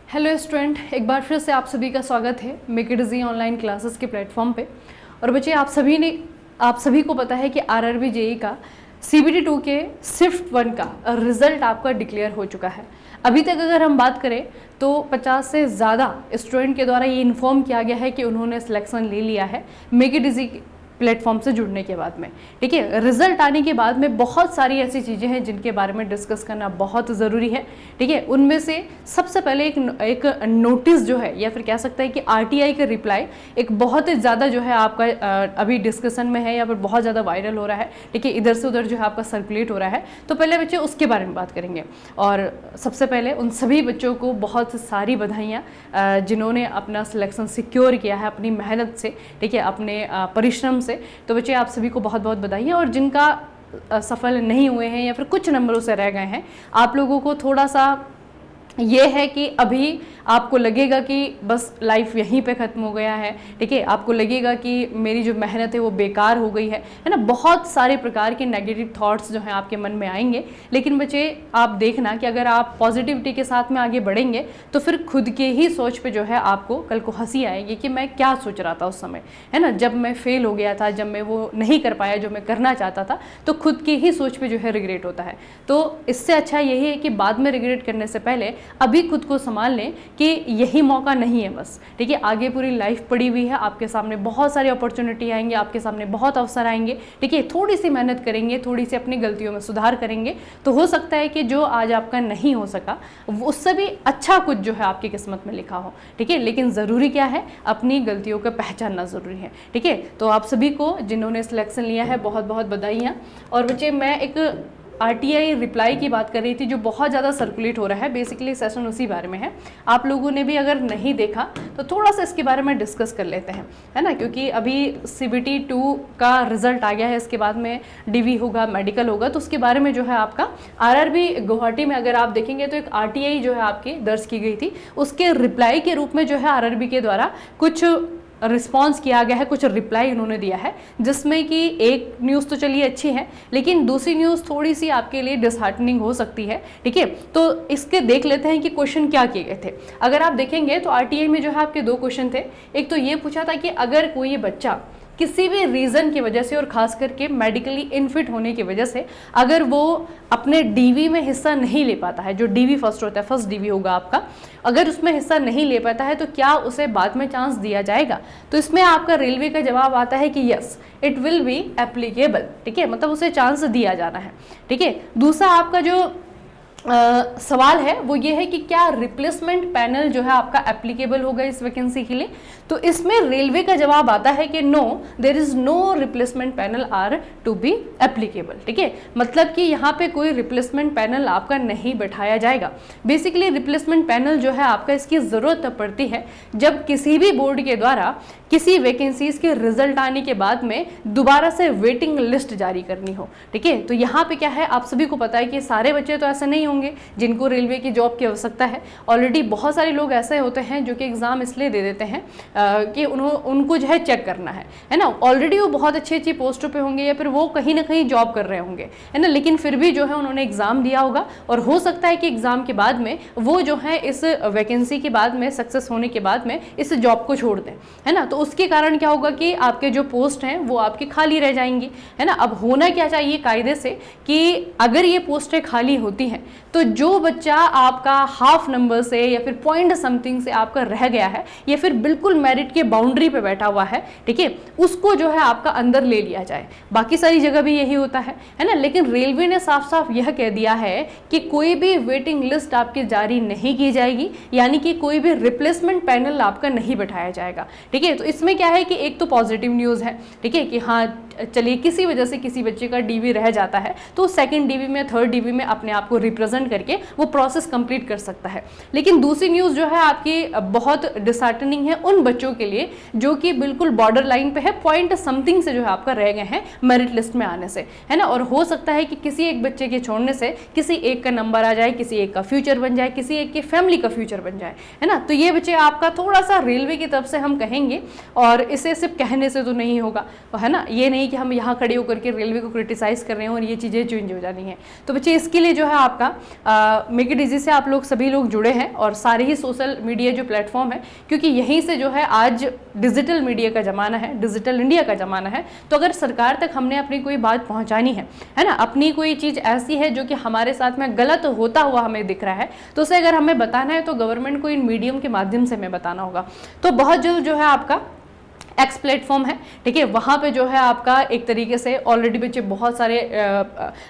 Hello student, एक बार फिर से आप सभी का स्वागत है make it easy online classes के प्लेटफॉर्म पे। और बच्चे आप सभी को पता है कि आरआरबी जेई का CBT 2 के शिफ्ट 1 का रिजल्ट आपका डिक्लेयर हो चुका है। अभी तक अगर हम बात करें तो 50 से ज़्यादा स्टूडेंट के द्वारा ये इन्फॉर्म किया गया है कि उन्होंने सिलेक्शन ले लिया है मेक इट इजी प्लेटफॉर्म से जुड़ने के बाद में। ठीक है, रिजल्ट आने के बाद में बहुत सारी ऐसी चीज़ें हैं जिनके बारे में डिस्कस करना बहुत ज़रूरी है। ठीक है, उनमें से सबसे पहले एक नोटिस जो है या फिर कह सकते हैं कि RTI का रिप्लाई एक बहुत ही ज़्यादा जो है आपका अभी डिस्कशन में है या फिर बहुत ज़्यादा वायरल हो रहा है। ठीक है, इधर से उधर जो है आपका सर्कुलेट हो रहा है। तो पहले बच्चे उसके बारे में बात करेंगे। और सबसे पहले उन सभी बच्चों को बहुत सारी बधाइयाँ जिन्होंने अपना सिलेक्शन सिक्योर किया है अपनी मेहनत से। ठीक है, अपने परिश्रम से। तो बच्चे आप सभी को बहुत बहुत बधाई है। और जिनका सफल नहीं हुए हैं या फिर कुछ नंबरों से रह गए हैं, आप लोगों को थोड़ा सा ये है कि अभी आपको लगेगा कि बस लाइफ यहीं पे ख़त्म हो गया है। ठीक है, आपको लगेगा कि मेरी जो मेहनत है वो बेकार हो गई है ना। बहुत सारे प्रकार के नेगेटिव थॉट्स जो हैं आपके मन में आएंगे। लेकिन बच्चे आप देखना कि अगर आप पॉजिटिविटी के साथ में आगे बढ़ेंगे तो फिर खुद के ही सोच पे जो है आपको कल को हंसी आएगी कि मैं क्या सोच रहा था उस समय, है ना, जब मैं फेल हो गया था, जब मैं वो नहीं कर पाया जो मैं करना चाहता था। तो खुद की ही सोच पे जो है रिग्रेट होता है। तो इससे अच्छा यही है कि बाद में रिग्रेट करने से पहले अभी खुद को संभाल लें कि यही मौका नहीं है बस। ठीक है, आगे पूरी लाइफ पड़ी हुई है, आपके सामने बहुत सारी अपॉर्चुनिटी आएंगे, आपके सामने बहुत अवसर आएंगे। ठीक है, थोड़ी सी मेहनत करेंगे, थोड़ी सी अपनी गलतियों में सुधार करेंगे तो हो सकता है कि जो आज आपका नहीं हो सका उससे भी अच्छा कुछ जो है आपकी किस्मत में लिखा हो। ठीक है, लेकिन ज़रूरी क्या है, अपनी गलतियों को पहचानना ज़रूरी है। ठीक है, तो आप सभी को जिन्होंने सिलेक्शन लिया है बहुत बहुत बधाइयाँ। और बच्चे मैं एक RTI रिप्लाई की बात कर रही थी जो बहुत ज़्यादा सर्कुलेट हो रहा है। बेसिकली सेशन उसी बारे में है। आप लोगों ने भी अगर नहीं देखा तो थोड़ा सा इसके बारे में डिस्कस कर लेते हैं, है ना, क्योंकि अभी CBT 2 का रिजल्ट आ गया है। इसके बाद में DV होगा, मेडिकल होगा, तो उसके बारे में जो है आपका RRB गुवाहाटी में अगर आप देखेंगे तो एक RTI जो है आपकी दर्ज की गई थी, उसके रिप्लाई के रूप में जो है RRB के द्वारा कुछ रिस्पॉन्स किया गया है, कुछ रिप्लाई उन्होंने दिया है, जिसमें कि एक न्यूज़ तो चलिए अच्छी है लेकिन दूसरी न्यूज़ थोड़ी सी आपके लिए डिसहार्टनिंग हो सकती है। ठीक है, तो इसके देख लेते हैं कि क्वेश्चन क्या किए गए थे। अगर आप देखेंगे तो RTI में जो है आपके 2 क्वेश्चन थे। एक तो ये पूछा था कि अगर कोई बच्चा किसी भी रीज़न की वजह से और ख़ास करके मेडिकली इनफिट होने की वजह से अगर वो अपने DV में हिस्सा नहीं ले पाता है, जो DV फर्स्ट होता है, फर्स्ट DV होगा आपका, अगर उसमें हिस्सा नहीं ले पाता है तो क्या उसे बाद में चांस दिया जाएगा? तो इसमें आपका रेलवे का जवाब आता है कि yes, it will be applicable. ठीक है, मतलब उसे चांस दिया जाना है। ठीक है, दूसरा आपका जो सवाल है वो ये है कि क्या रिप्लेसमेंट पैनल जो है आपका एप्लीकेबल होगा इस वैकेंसी के लिए? तो इसमें रेलवे का जवाब आता है कि no, there is no replacement panel are to be applicable. ठीक है, मतलब कि यहाँ पे कोई रिप्लेसमेंट पैनल आपका नहीं बैठाया जाएगा। बेसिकली रिप्लेसमेंट पैनल जो है आपका, इसकी ज़रूरत तब पड़ती है जब किसी भी बोर्ड के द्वारा किसी वैकेंसीज के रिजल्ट आने के बाद में दोबारा से वेटिंग लिस्ट जारी करनी हो। ठीक है, तो यहाँ पे क्या है, आप सभी को पता है कि सारे बच्चे तो ऐसे नहीं होंगे जिनको रेलवे की जॉब की आवश्यकता है। ऑलरेडी बहुत सारे लोग ऐसे होते हैं जो कि एग्ज़ाम इसलिए दे देते हैं कि उनको जो है चेक करना है ना। ऑलरेडी वो बहुत अच्छी अच्छी पोस्टों पे होंगे या फिर वो कहीं ना कहीं जॉब कर रहे होंगे, है ना, लेकिन फिर भी जो है उन्होंने एग्ज़ाम दिया होगा और हो सकता है कि एग्ज़ाम के बाद में वो जो है इस वैकेंसी के बाद में सक्सेस होने के बाद में इस जॉब को छोड़ दें, है ना। तो उसके कारण क्या होगा कि आपके जो पोस्ट हैं वो आपकी खाली रह जाएंगी, है ना। अब होना क्या चाहिए कायदे से कि अगर ये पोस्टें खाली होती हैं तो जो बच्चा आपका हाफ नंबर से या फिर पॉइंट समथिंग से आपका रह गया है या फिर बिल्कुल मेरिट के बाउंड्री पे बैठा हुआ है, ठीक है, उसको जो है आपका अंदर ले लिया जाए। बाकी सारी जगह भी यही होता है ना। लेकिन रेलवे ने साफ साफ यह कह दिया है कि कोई भी वेटिंग लिस्ट आपकी जारी नहीं की जाएगी, यानी कि कोई भी रिप्लेसमेंट पैनल आपका नहीं बैठाया जाएगा। ठीक है, तो इसमें क्या है कि एक तो पॉजिटिव न्यूज़ है, ठीक है, कि हाँ चलिए किसी वजह से किसी बच्चे का DV रह जाता है तो सेकंड DV में, थर्ड DV में अपने आप को रिप्रेजेंट करके वो प्रोसेस कंप्लीट कर सकता है। लेकिन दूसरी न्यूज़ जो है आपकी बहुत डिसहार्टनिंग है उन बच्चों के लिए जो कि बिल्कुल बॉर्डर लाइन पे है, पॉइंट समथिंग से जो है आपका रह गए हैं मेरिट लिस्ट में आने से, है ना। और हो सकता है कि किसी एक बच्चे के छोड़ने से किसी एक का नंबर आ जाए, किसी एक का फ्यूचर बन जाए, किसी एक की फैमिली का फ्यूचर बन जाए, है ना। तो ये बच्चे आपका थोड़ा सा रेलवे की तरफ से हम कहेंगे, और इसे सिर्फ कहने से तो नहीं होगा, है ना। ये नहीं है कि हम यहाँ खड़े होकर के रेलवे को क्रिटिसाइज़ कर रहे हैं और ये चीज़ें चेंज हो जानी है। तो बच्चे इसके लिए जो है आपका मेक इट ईजी से आप लोग सभी लोग जुड़े हैं और सारे ही सोशल मीडिया जो प्लेटफॉर्म है, क्योंकि यहीं से जो है आज डिजिटल मीडिया का ज़माना है, डिजिटल इंडिया का ज़माना है। तो अगर सरकार तक हमने अपनी कोई बात पहुँचानी है ना, अपनी कोई चीज़ ऐसी है जो कि हमारे साथ में गलत होता हुआ हमें दिख रहा है, तो उसे अगर हमें बताना है तो गवर्नमेंट को इन मीडियम के माध्यम से हमें बताना होगा। तो बहुत जल्द जो है आपका एक्स प्लेटफॉर्म है, ठीक है, वहाँ पे जो है आपका एक तरीके से ऑलरेडी बच्चे बहुत सारे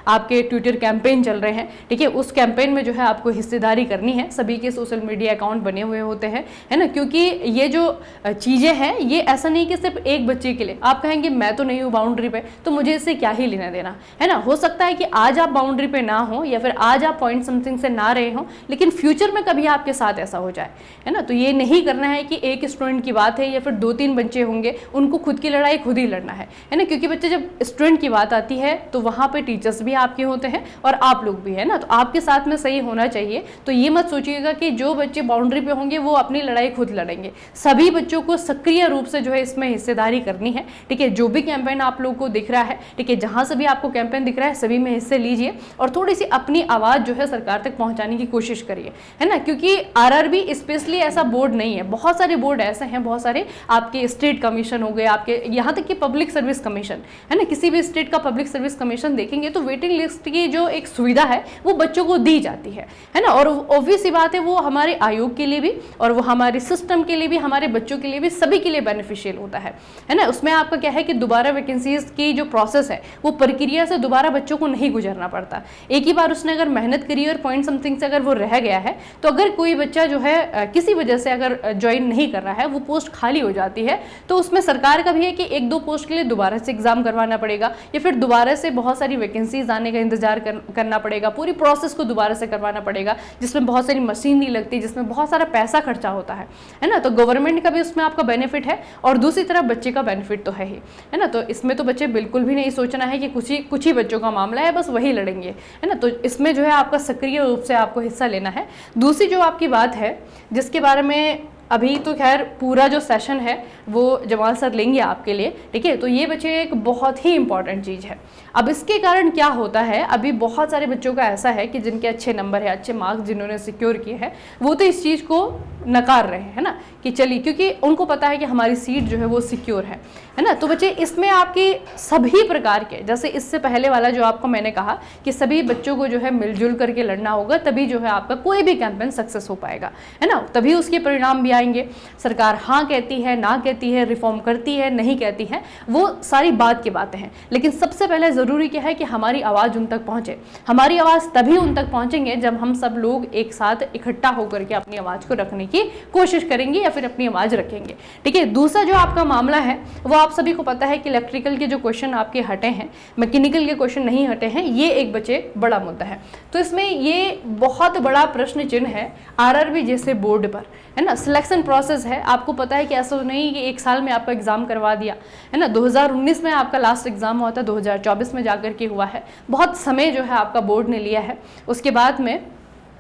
आपके ट्विटर कैंपेन चल रहे हैं, ठीक है। उस कैंपेन में जो है आपको हिस्सेदारी करनी है, सभी के सोशल मीडिया अकाउंट बने हुए होते हैं, है ना, क्योंकि ये जो चीज़ें हैं ये ऐसा नहीं कि सिर्फ एक बच्चे के लिए। आप कहेंगे मैं तो नहीं हूँ बाउंड्री पे, तो मुझे इससे क्या ही लेना देना, है ना। हो सकता है कि आज आप बाउंड्री पे ना हो या फिर आज आप पॉइंट समथिंग से ना रहे हो, लेकिन फ्यूचर में कभी आपके साथ ऐसा हो जाए, है ना। तो ये नहीं करना है कि एक स्टूडेंट की बात है या फिर 2-3 बच्चे होंगे, उनको खुद की लड़ाई खुद ही लड़ना है ना, क्योंकि बच्चे जब स्टूडेंट की बात आती है तो वहाँ पे टीचर्स भी आपके होते हैं और आप लोग भी, है ना। तो आपके साथ में सही होना चाहिए। तो ये मत सोचिएगा कि जो बच्चे बाउंड्री पे होंगे वो अपनी लड़ाई खुद लड़ेंगे। सभी बच्चों को सक्रिय रूप से जो है इसमें हिस्सेदारी करनी है, ठीक है। जो भी कैंपेन आप लोग को दिख रहा है, ठीक है, जहाँ से भी आपको कैंपेन दिख रहा है सभी में हिस्से लीजिए और थोड़ी सी अपनी आवाज़ जो है सरकार तक पहुँचाने की कोशिश करिए, है ना, क्योंकि आरआरबी स्पेशली ऐसा बोर्ड नहीं है। बहुत सारे बोर्ड ऐसे हैं, बहुत सारे आपके स्टेट कमीशन हो गए, आपके यहाँ तक कि पब्लिक सर्विस कमीशन, है ना, किसी भी स्टेट का पब्लिक सर्विस कमीशन देखेंगे तो वेटिंग लिस्ट की जो एक सुविधा है वो बच्चों को दी जाती है ना। और ऑब्वियस सी बात है वो हमारे आयोग के लिए भी और वो हमारे सिस्टम के लिए भी, हमारे बच्चों के लिए भी, सभी के लिए बेनिफिशियल होता है ना। उसमें आपका क्या है कि दोबारा वैकेंसीज की जो प्रोसेस है वो प्रक्रिया से दोबारा बच्चों को नहीं गुजरना पड़ता। एक ही बार उसने अगर मेहनत करी और पॉइंट समथिंग से अगर वो रह गया है, तो अगर कोई बच्चा जो है किसी वजह से अगर ज्वाइन नहीं कर रहा है, वो पोस्ट खाली हो जाती है, तो उसमें सरकार का भी है कि 1-2 पोस्ट के लिए दोबारा से एग्जाम करवाना पड़ेगा या फिर दोबारा से बहुत सारी वैकेंसीज आने का इंतजार करना पड़ेगा, पूरी प्रोसेस को दोबारा से करवाना पड़ेगा, जिसमें बहुत सारी मशीन नहीं लगती, जिसमें बहुत सारा पैसा खर्चा होता है ना। तो गवर्नमेंट का भी उसमें आपका बेनिफिट है और दूसरी तरफ बच्चे का बेनिफिट तो है ही, है ना। तो इसमें तो बच्चे बिल्कुल भी नहीं सोचना है कि कुछ ही बच्चों का मामला है, बस वही लड़ेंगे, है ना। तो इसमें जो है आपका सक्रिय रूप से आपको हिस्सा लेना है। दूसरी जो आपकी बात है जिसके बारे में अभी तो खैर पूरा जो सेशन है वो जमाल सर लेंगे आपके लिए, ठीक है। तो ये बच्चे एक बहुत ही इंपॉर्टेंट चीज़ है। अब इसके कारण क्या होता है, अभी बहुत सारे बच्चों का ऐसा है कि जिनके अच्छे नंबर है, अच्छे मार्क्स जिन्होंने सिक्योर किए हैं, वो तो इस चीज़ को नकार रहे हैं ना, कि चलिए, क्योंकि उनको पता है कि हमारी सीट जो है वो सिक्योर है ना। तो बच्चे इसमें आपकी सभी प्रकार के, जैसे इससे पहले वाला जो आपको मैंने कहा कि सभी बच्चों को जो है मिलजुल करके लड़ना होगा, तभी जो है आपका कोई भी कैंपेन सक्सेस हो पाएगा, है ना। तभी उसके परिणाम भी आएंगे। सरकार हाँ कहती है, ना कहती है, रिफॉर्म करती है, नहीं कहती है, वो सारी बात की बातें हैं, लेकिन सबसे पहले ज़रूरी क्या है कि हमारी आवाज़ उन तक पहुँचे। हमारी आवाज़ तभी उन तक पहुँचेंगे जब हम सब लोग एक साथ इकट्ठा होकर के अपनी आवाज़ को रखने की कोशिश करेंगे या फिर अपनी आवाज़ रखेंगे, ठीक है। दूसरा जो आपका मामला है वो आप सभी को पता है कि इलेक्ट्रिकल के जो क्वेश्चन आपके हटे हैं, मैकेनिकल के क्वेश्चन नहीं हटे हैं, ये एक बच्चे बड़ा मुद्दा है। तो इसमें ये बहुत बड़ा प्रश्न चिन्ह है आरआरबी जैसे बोर्ड पर, है ना। सिलेक्शन प्रोसेस है, आपको पता है कि ऐसा नहीं कि एक साल में आपका एग्जाम करवा दिया, है ना। 2019 में आपका लास्ट एग्जाम हुआ था, 2024 में जाकर के हुआ है। बहुत समय जो है आपका बोर्ड ने लिया है। उसके बाद में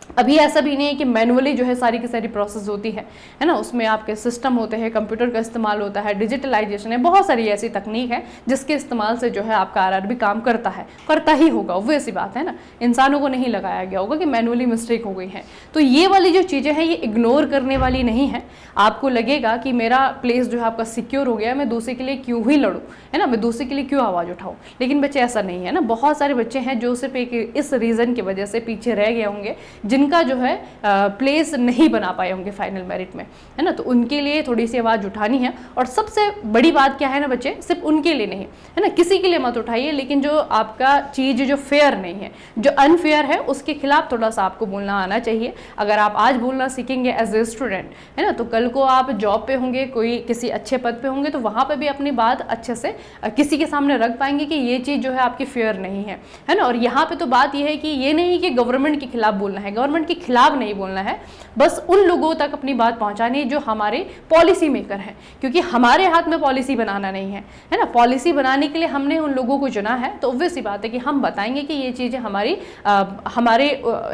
अभी ऐसा भी नहीं है कि मैनुअली जो है सारी की सारी प्रोसेस होती है ना। उसमें आपके सिस्टम होते हैं, कंप्यूटर का इस्तेमाल होता है, डिजिटलाइजेशन है, बहुत सारी ऐसी तकनीक है जिसके इस्तेमाल से जो है आपका आरआरबी काम करता है, करता ही होगा, वो ऐसी बात है ना। इंसानों को नहीं लगाया गया होगा कि मैनुअली मिस्टेक हो गई है। तो ये वाली जो चीज़ें हैं ये इग्नोर करने वाली नहीं है। आपको लगेगा कि मेरा प्लेस जो है आपका सिक्योर हो गया, मैं दूसरे के लिए क्यों ही लड़ूँ, है ना, मैं दूसरे के लिए क्यों आवाज़ उठाऊँ। लेकिन बच्चे ऐसा नहीं है ना। बहुत सारे बच्चे हैं जो सिर्फ एक इस रीज़न की वजह से पीछे रह गए होंगे, जिनका जो है प्लेस नहीं बना पाए होंगे फाइनल मेरिट में, है ना। तो उनके लिए थोड़ी सी आवाज़ उठानी है। और सबसे बड़ी बात क्या है ना बच्चे, सिर्फ उनके लिए नहीं, है ना, किसी के लिए मत उठाइए, लेकिन जो आपका चीज़ जो फेयर नहीं है, जो अनफेयर है, उसके खिलाफ थोड़ा सा आपको बोलना आना चाहिए। अगर आप आज बोलना सीखेंगे एज ए स्टूडेंट, है ना, तो कल को आप जॉब पे होंगे, कोई किसी अच्छे पद पे होंगे, तो वहाँ पे भी अपनी बात अच्छे से किसी के सामने रख पाएंगे कि ये चीज़ जो है आपकी फेयर नहीं है ना। और यहाँ पे तो बात ये है कि ये नहीं कि गवर्नमेंट के खिलाफ बोलना है, गवर्नमेंट के खिलाफ नहीं बोलना है, बस उन लोगों तक अपनी बात पहुंचानी है जो हमारे पॉलिसी मेकर हैं, क्योंकि हमारे हाथ में पॉलिसी बनाना नहीं है ना। पॉलिसी बनाने के लिए हमने उन लोगों को चुना है, तो ऑब्वियस सी बात है कि हम बताएंगे कि ये चीज़ें हमारे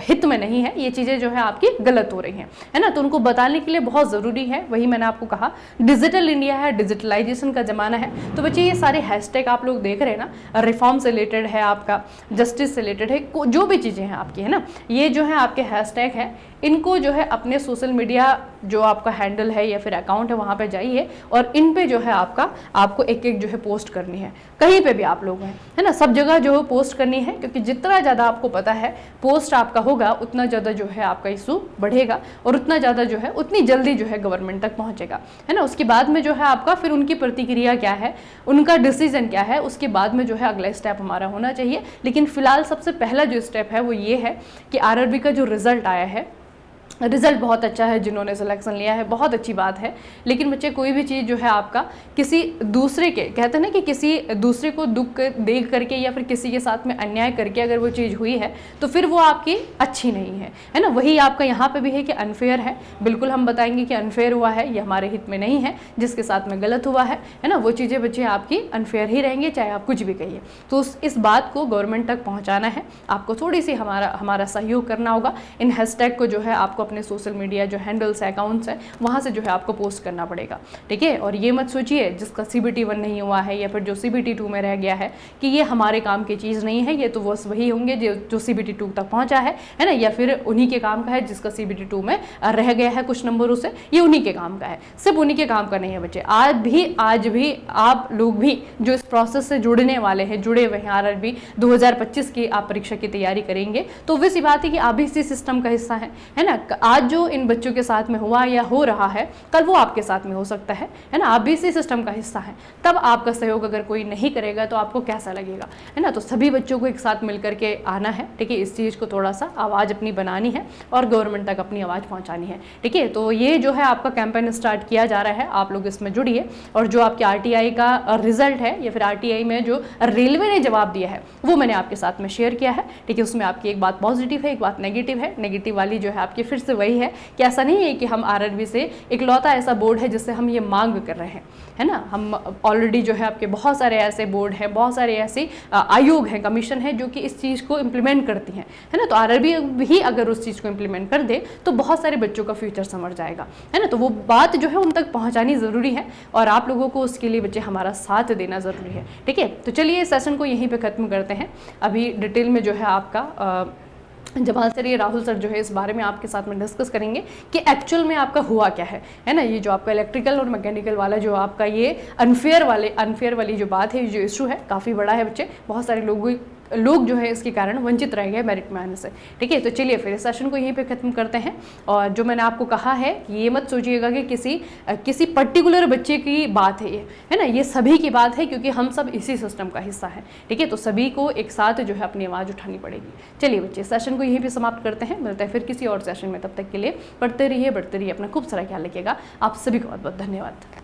हित में नहीं है, ये चीज़ें जो है आपकी गलत हो रही हैं, है ना। तो उनको बताने के लिए बहुत ज़रूरी है, वही मैंने आपको कहा डिजिटल इंडिया है, डिजिटलाइजेशन का ज़माना है। तो बच्चे ये सारे हैशटैग आप लोग देख रहे हैं ना, रिफॉर्म से रिलेटेड है, आपका जस्टिस से रिलेटेड है, जो भी चीज़ें हैं आपकी, है ना, ये जो है आपके हैशटैग है, इनको जो है अपने सोशल मीडिया जो आपका हैंडल है या फिर अकाउंट है वहाँ पे जाइए और इन पे जो है आपको एक एक जो है पोस्ट करनी है, कहीं पे भी आप लोग हैं, है ना, सब जगह जो है पोस्ट करनी है, क्योंकि जितना ज़्यादा आपको पता है पोस्ट आपका होगा उतना ज़्यादा जो है आपका इशू बढ़ेगा और उतना ज़्यादा जो है उतनी जल्दी जो है गवर्नमेंट तक पहुँचेगा, है ना। उसके बाद में जो है आपका फिर उनकी प्रतिक्रिया क्या है, उनका डिसीजन क्या है, उसके बाद में जो है अगला स्टेप हमारा होना चाहिए। लेकिन फिलहाल सबसे पहला जो स्टेप है वो ये है कि आरआरबी का जो रिजल्ट आया है, रिजल्ट बहुत अच्छा है, जिन्होंने सिलेक्शन लिया है बहुत अच्छी बात है। लेकिन बच्चे कोई भी चीज़ जो है आपका किसी दूसरे के, कहते हैं ना कि किसी दूसरे को दुख देख करके या फिर किसी के साथ में अन्याय करके अगर वो चीज़ हुई है तो फिर वो आपकी अच्छी नहीं है ना। वही आपका यहाँ पे भी है कि अनफेयर है, बिल्कुल हम बताएंगे कि अनफेयर हुआ है, ये हमारे हित में नहीं है, जिसके साथ में गलत हुआ है ना, वो चीज़ें बच्चे आपकी अनफेयर ही रहेंगे, चाहे आप कुछ भी कहिए। तो इस बात को गवर्नमेंट तक पहुँचाना है, आपको थोड़ी सी हमारा सहयोग करना होगा। इन हैशटैग को जो है आपको अपने सोशल मीडिया जो हैंडल्स है, अकाउंट्स है, वहाँ से जो है आपको पोस्ट करना पड़ेगा, ठीक है। और ये मत सोचिए जिसका CBT 1 नहीं हुआ है या फिर जो CBT 2 में रह गया है कि ये हमारे काम की चीज़ नहीं है, ये तो बस वही होंगे जो CBT 2 तक पहुँचा है ना, या फिर उन्हीं के काम का है जिसका CBT 2 में रह गया है कुछ नंबरों से, ये उन्हीं के काम का है, सिर्फ उन्हीं के काम का नहीं है बच्चे। आज भी आप लोग भी जो इस प्रोसेस से जुड़ने वाले हैं, जुड़े हुए हैं, RRB 2025 की आप परीक्षा की तैयारी करेंगे, तो वैसी बात है कि आप भी इसी सिस्टम का हिस्सा है ना। आज जो इन बच्चों के साथ में हुआ या हो रहा है, कल वो आपके साथ में हो सकता है ना। आप भी इसी सिस्टम का हिस्सा है, तब आपका सहयोग अगर कोई नहीं करेगा तो आपको कैसा लगेगा, है ना। तो सभी बच्चों को एक साथ मिलकर के आना है, ठीक है। इस चीज़ को थोड़ा सा आवाज़ अपनी बनानी है और गवर्नमेंट तक अपनी आवाज़ पहुँचानी है, ठीक है। तो ये जो है आपका कैंपेन स्टार्ट किया जा रहा है, आप लोग इसमें जुड़िए। और जो आपके RTI का रिजल्ट है या फिर RTI में जो रेलवे ने जवाब दिया है वो मैंने आपके साथ में शेयर किया है, ठीक है। उसमें आपकी एक बात पॉजिटिव है, एक बात नेगेटिव है। नेगेटिव वाली जो है आपकी फिर से वही है कि ऐसा नहीं है कि हम RRB से इकलौता ऐसा बोर्ड है जिससे हम ये मांग कर रहे हैं, है ना। हम ऑलरेडी जो है आपके बहुत सारे ऐसे बोर्ड हैं, बहुत सारे ऐसे आयोग हैं, कमीशन है जो कि इस चीज़ को इम्प्लीमेंट करती हैं, है ना। तो RRB भी अगर उस चीज़ को इम्प्लीमेंट कर दे तो बहुत सारे बच्चों का फ्यूचर संवर जाएगा, है ना। तो वो बात जो है उन तक पहुँचानी ज़रूरी है और आप लोगों को उसके लिए बच्चे हमारा साथ देना ज़रूरी है, ठीक है। तो चलिए इस सेशन को यहीं पर ख़त्म करते हैं। अभी डिटेल में जो है आपका जमाल सर, ये राहुल सर जो है इस बारे में आपके साथ में डिस्कस करेंगे कि एक्चुअल में आपका हुआ क्या है ना। ये जो आपका इलेक्ट्रिकल और मैकेनिकल वाला जो आपका ये अनफेयर वाली जो बात है, जो इशू है काफ़ी बड़ा है बच्चे, बहुत सारे लोग जो है इसके कारण वंचित रह गए मेरिट में आने से, ठीक है। तो चलिए फिर इस सेशन को यहीं पे ख़त्म करते हैं। और जो मैंने आपको कहा है ये मत सोचिएगा कि किसी पर्टिकुलर बच्चे की बात है ये, है ना, ये सभी की बात है, क्योंकि हम सब इसी सिस्टम का हिस्सा है, ठीक है। तो सभी को एक साथ जो है अपनी आवाज़ उठानी पड़ेगी। चलिए बच्चे सेशन को यहीं पर समाप्त करते हैं, मिलते हैं फिर किसी और सेशन में। तब तक के लिए पढ़ते रहिए, बढ़ते रहिए, अपना खूब सारा ख्याल रखिएगा। आप सभी को बहुत बहुत धन्यवाद।